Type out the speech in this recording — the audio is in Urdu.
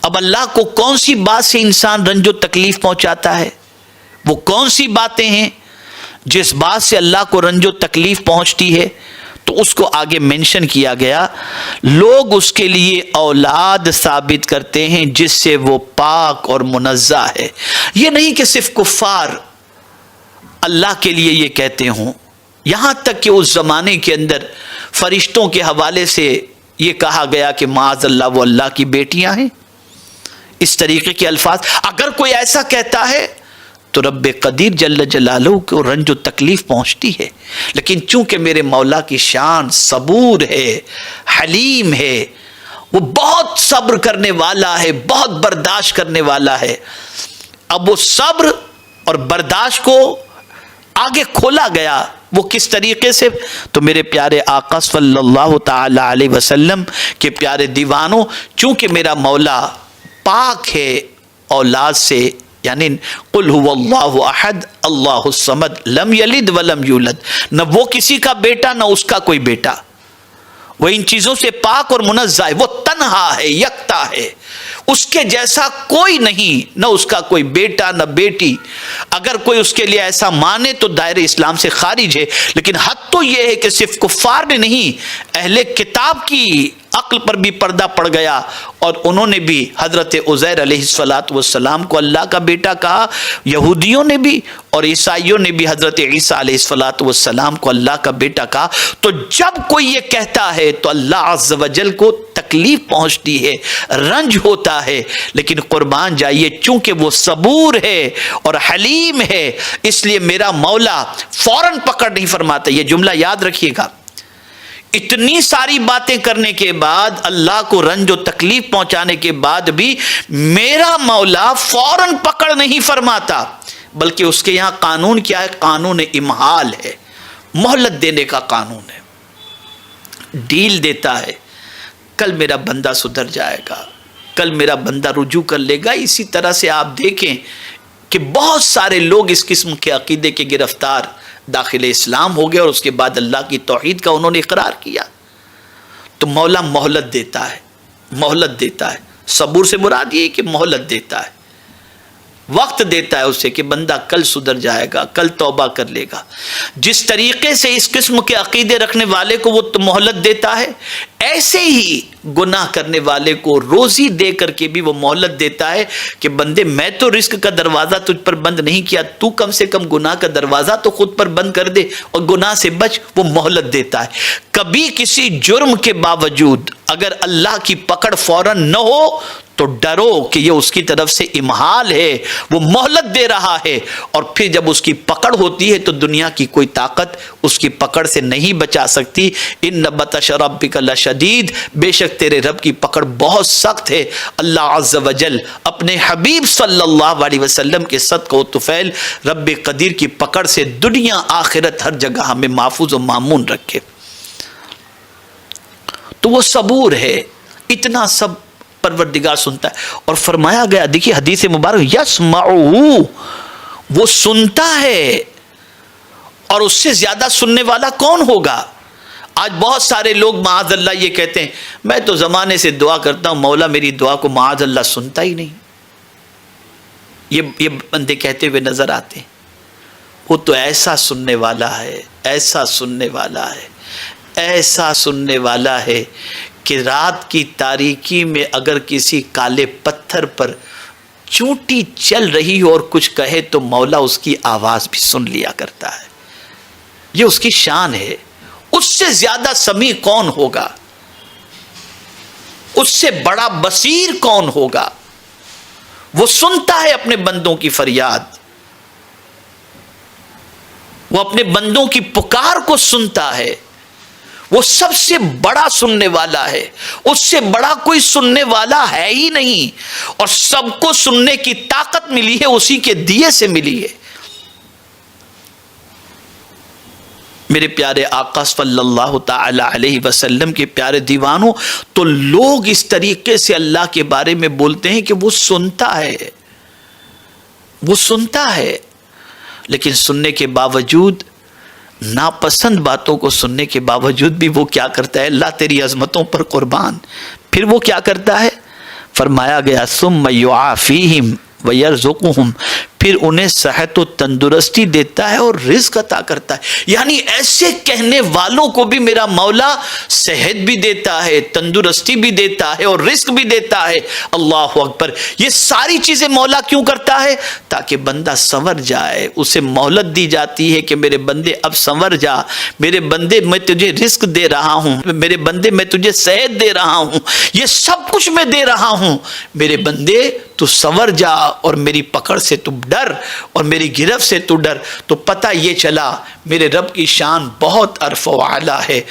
اب اللہ کو کون سی بات سے انسان رنج و تکلیف پہنچاتا ہے؟ وہ کون سی باتیں ہیں جس بات سے اللہ کو رنج و تکلیف پہنچتی ہے؟ تو اس کو آگے منشن کیا گیا، لوگ اس کے لیے اولاد ثابت کرتے ہیں جس سے وہ پاک اور منزہ ہے۔ یہ نہیں کہ صرف کفار اللہ کے لیے یہ کہتے ہوں، یہاں تک کہ اس زمانے کے اندر فرشتوں کے حوالے سے یہ کہا گیا کہ معاذ اللہ وہ اللہ کی بیٹیاں ہیں۔ اس طریقے کے الفاظ اگر کوئی ایسا کہتا ہے تو رب قدیر جل جلالہ کو رنج و تکلیف پہنچتی ہے، لیکن چونکہ میرے مولا کی شان صبور ہے، حلیم ہے، وہ بہت صبر کرنے والا ہے، بہت برداشت کرنے والا ہے، اب وہ صبر اور برداشت کو آگے کھولا گیا۔ وہ کس طریقے سے؟ تو میرے پیارے آقا صلی اللہ تعالی علیہ وسلم کے پیارے دیوانوں، چونکہ میرا مولا پاک ہے اولاد سے، یعنی قل هو اللہ احد اللہ الصمد لم یلد ولم یولد، نہ وہ کسی کا بیٹا نہ اس کا کوئی بیٹا، وہ ان چیزوں سے پاک اور منزہ ہے، وہ تنہا ہے، یکتا ہے، اس کے جیسا کوئی نہیں، نہ اس کا کوئی بیٹا نہ بیٹی۔ اگر کوئی اس کے لیے ایسا مانے تو دائرہ اسلام سے خارج ہے، لیکن حد تو یہ ہے کہ صرف کفار نے نہیں، اہل کتاب کی عقل پر بھی پردہ پڑ گیا، اور انہوں نے بھی حضرت عزیر علیہ السلام کو اللہ کا بیٹا کہا، یہودیوں نے بھی اور عیسائیوں نے بھی حضرت عیسیٰ علیہ السلام کو اللہ کا بیٹا کہا۔ تو جب کوئی یہ کہتا ہے تو اللہ عز و جل کو تکلیف پہنچتی ہے، رنج ہوتا ہے، لیکن قربان جائیے چونکہ وہ صبور ہے اور حلیم ہے، اس لیے میرا مولا فوراً پکڑ نہیں فرماتا۔ یہ جملہ یاد رکھیے گا، اتنی ساری باتیں کرنے کے بعد، اللہ کو رنج و تکلیف پہنچانے کے بعد بھی میرا مولا فوراً پکڑ نہیں فرماتا، بلکہ اس کے یہاں قانون کیا ہے؟ قانون امہال ہے، مہلت دینے کا قانون ہے، ڈیل دیتا ہے، کل میرا بندہ سدھر جائے گا، کل میرا بندہ رجوع کر لے گا۔ اسی طرح سے آپ دیکھیں کہ بہت سارے لوگ اس قسم کے عقیدے کے گرفتار داخل اسلام ہو گئے، اور اس کے بعد اللہ کی توحید کا انہوں نے اقرار کیا۔ تو مولا مہلت دیتا ہے، مہلت دیتا ہے، صبر سے مراد یہ کہ مہلت دیتا ہے، وقت دیتا ہے اسے کہ بندہ کل سدھر جائے گا، کل توبہ کر لے گا۔ جس طریقے سے اس قسم کے عقیدے رکھنے والے کو وہ مہلت دیتا ہے، ایسے ہی گناہ کرنے والے کو روزی دے کر کے بھی وہ مہلت دیتا ہے کہ بندے میں تو رزق کا دروازہ تجھ پر بند نہیں کیا، تو کم سے کم گناہ کا دروازہ تو خود پر بند کر دے اور گناہ سے بچ۔ وہ مہلت دیتا ہے۔ کبھی کسی جرم کے باوجود اگر اللہ کی پکڑ فوراً نہ ہو تو ڈرو کہ یہ اس کی طرف سے امہال ہے، وہ مہلت دے رہا ہے، اور پھر جب اس کی پکڑ ہوتی ہے تو دنیا کی کوئی طاقت اس کی پکڑ سے نہیں بچا سکتی۔ ان بطش ربک لشدید، بے شک تیرے رب کی پکڑ بہت سخت ہے۔ اللہ عز و جل اپنے حبیب صلی اللہ علیہ وسلم کے صدقہ و طفیل رب قدیر کی پکڑ سے دنیا آخرت ہر جگہ ہمیں محفوظ و مامون رکھے۔ تو وہ صبور ہے، اتنا سب پروردگار سنتا ہے۔ اور فرمایا گیا، دیکھیے حدیث مبارک، یسمعو، وہ سنتا ہے، اور اس سے زیادہ سننے والا کون ہوگا؟ آج بہت سارے لوگ معاذ اللہ یہ کہتے ہیں، میں تو زمانے سے دعا کرتا ہوں، مولا میری دعا کو معاذ اللہ سنتا ہی نہیں۔ یہ بندے کہتے ہوئے نظر آتے ہیں۔ وہ تو ایسا سننے والا ہے، ایسا سننے والا ہے، ایسا سننے والا ہے کہ رات کی تاریکی میں اگر کسی کالے پتھر پر چونٹی چل رہی ہو اور کچھ کہے تو مولا اس کی آواز بھی سن لیا کرتا ہے۔ یہ اس کی شان ہے۔ اس سے زیادہ سمیع کون ہوگا؟ اس سے بڑا بصیر کون ہوگا؟ وہ سنتا ہے اپنے بندوں کی فریاد، وہ اپنے بندوں کی پکار کو سنتا ہے۔ وہ سب سے بڑا سننے والا ہے، اس سے بڑا کوئی سننے والا ہے ہی نہیں، اور سب کو سننے کی طاقت ملی ہے اسی کے دیے سے ملی ہے۔ میرے پیارے آقا صلی اللہ تعالی علیہ وسلم کے پیارے دیوانوں، تو لوگ اس طریقے سے اللہ کے بارے میں بولتے ہیں کہ وہ سنتا ہے، وہ سنتا ہے، لیکن سننے کے باوجود، ناپسند باتوں کو سننے کے باوجود بھی وہ کیا کرتا ہے؟ اللہ تیری عظمتوں پر قربان، پھر وہ کیا کرتا ہے؟ فرمایا گیا ثم یعافیہم ویرزقہم، پھر انہیں صحت و تندرستی دیتا ہے اور رزق عطا کرتا ہے. یعنی ایسے کہنے والوں کو بھی میرا مولا صحت بھی دیتا ہے، تندرستی بھی دیتا ہے اور رزق بھی دیتا ہے. اللہ اکبر. یہ ساری چیزیں مولا کیوں کرتا ہے؟ تاکہ بندہ سنور جائے. اسے مہلت دی جاتی ہے کہ میرے بندے اب سنور جا، میرے بندے میں تجھے رزق دے رہا ہوں، میرے بندے میں تجھے صحت دے رہا ہوں، یہ سب کچھ میں دے رہا ہوں، میرے بندے تو سنور جا اور میری پکڑ سے تو ڈر اور میری گرفت سے تو ڈر. تو پتہ یہ چلا میرے رب کی شان بہت عرف و اعلیٰ ہے.